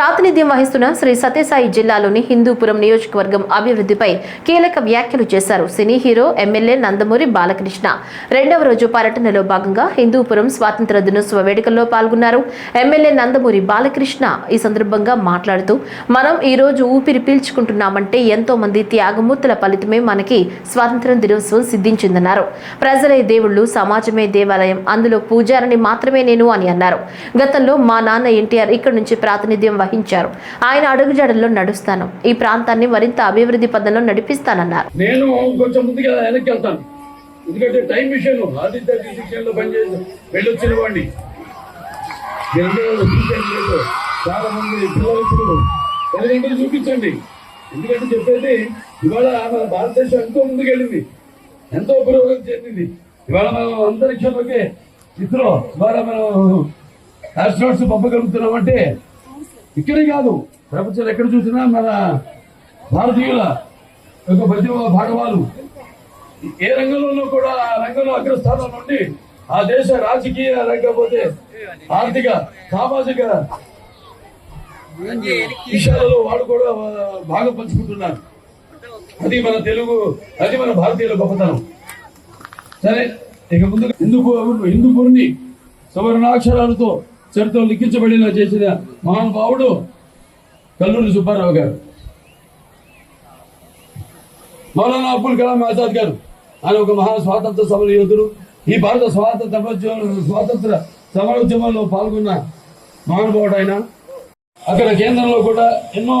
ప్రాతినిధ్యం వహిస్తున్న శ్రీ సత్యసాయి జిల్లాలోని హిందూపురం నియోజకవర్గం అభివృద్ధిపై కీలక వ్యాఖ్యలు చేశారు cine hero MLA Nandamuri Balakrishna. రెండవ రోజు పర్యటనలో భాగంగా హిందూపురం స్వాతంత్ర దినోత్సవ వేడుకల్లో పాల్గొన్నారు. ఎమ్మెల్యే నందమూరి బాలకృష్ణ ఈ సందర్భంగా మాట్లాడుతూ, మనం ఈ రోజు ఊపిరి పీల్చుకుంటున్నామంటే ఎంతో మంది త్యాగమూర్తుల ఫలితమే మనకి స్వాతంత్ర దినోత్సవం సిద్ధించిందన్నారు. ప్రజలే దేవుళ్ళు, సమాజమే దేవాలయం, అందులో పూజారిని మాత్రమే నేను అని అన్నారు. గతంలో మా నాన్న ఎన్టీఆర్ ఇక్కడి నుంచి ప్రాతినిధ్యం వహించారు. ఆయన అడుగుజాడల్లో నడుస్తాను, ఈ ప్రాంతాన్ని మరింత అభివృద్ధి పదంలో నడిపిస్తానన్నారు. నేను కొంచెం ముందుగా వెనక్కి వెళ్తాను, ఎందుకంటే టైం విషయంలో ఆదిత్య విషయంలో పనిచేసి వెళ్ళొచ్చిన వాడిని చాలా మంది పిల్లలు తల్లిదండ్రులు చూపించండి. ఎందుకంటే చెప్పేది ఇవాళ మన భారతదేశం ఎంతో ముందుకెళ్ళింది, ఎంతో పురోగతి చెందింది. ఇవాళ మనం అంతరిక్షంలోకి ఇస్రో ద్వారా మనం ఆస్ట్రోనాట్స్ పంపగలుగుతున్నామంటే ఇక్కడే కాదు, ప్రపంచంలో ఎక్కడ చూసినా మన భారతీయుల యొక్క ప్రతిభ భాగవాలు ఏ రంగంలో కూడా ఆ రంగంలో అగ్రస్థానం నుండి ఆ దేశ రాజకీయ లేకపోతే ఆర్థిక సామాజిక విషయాలలో వాళ్ళు కూడా భాగం పంచుకుంటున్నారు. అది మన తెలుగు, అది మన భారతీయుల గొప్పతనం. సరే, ఇక ముందు హిందూపురిని సువర్ణాక్షరాలతో చరిత్రలో లిఖించబడిన చేసిన మహానుభావుడు కల్లూరి సుబ్బారావు గారు. మౌలానా అబ్దుల్ కలాం ఆజాద్ గారు, ఆయన ఒక మహా స్వాతంత్ర సమర యోధుడు. ఈ భారత స్వాతంత్ర సమరోద్యమంలో పాల్గొన్న మహానుభావుడు ఆయన. అక్కడ కేంద్రంలో కూడా ఎన్నో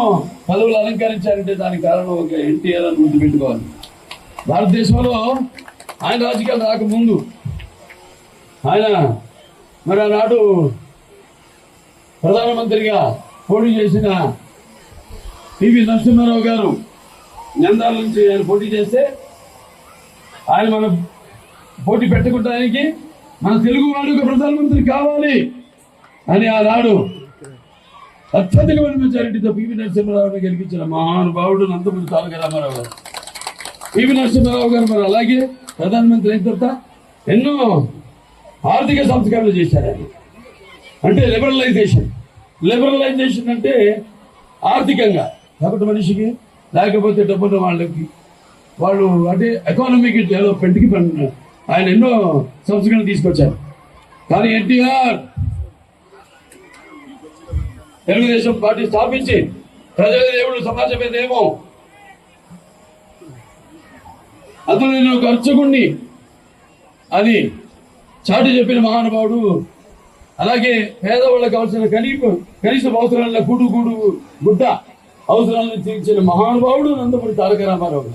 పదవులు అలంకరించారంటే దానికి కారణం ఒక ఎన్టీఆర్ అని గుర్తుపెట్టుకోవాలి. భారతదేశంలో ఆయన రాజకీయాలు రాకముందు ఆయన మరి ఆనాడు ప్రధానమంత్రిగా పోటీ చేసిన పివి నరసింహారావు గారు నంద్యాల నుంచి ఆయన పోటీ చేస్తే ఆయన మన పోటీ పెట్టుకోవడానికి మన తెలుగు వాడికి ప్రధానమంత్రి కావాలి అని ఆనాడు అత్యధికమైన మెజారిటీతో పివి నరసింహారావుని గెలిపించిన మహానుభావుడు నందమూరి తారక రామారావు గారు. పివి నరసింహారావు గారు మరి అలాగే ప్రధానమంత్రి అయిన తర్వాత ఎన్నో ఆర్థిక సంస్కరణలు చేశారు. ఆయన అంటే లిబరలైజేషన్ అంటే ఆర్థికంగా కాబట్టి మనిషికి లేకపోతే డబ్బున్న వాళ్ళకి వాళ్ళు అంటే ఎకానమిక్ డెవలప్మెంట్కి ఆయన ఎన్నో సంస్కరణలు తీసుకొచ్చారు. కానీ ఎన్టీఆర్ తెలుగుదేశం పార్టీ స్థాపించి ప్రజల దేవుడు సమాజమే దేమో, అందులో నేను ఒక అర్చకుణ్ణి అని చాటి చెప్పిన మహానుభావుడు. అలాగే పేదవాళ్ళకి కావాల్సిన కనీస అవసరాల గుడ్డ అవసరాలను తీర్చిన మహానుభావుడు నందమూరి తారక రామారావు.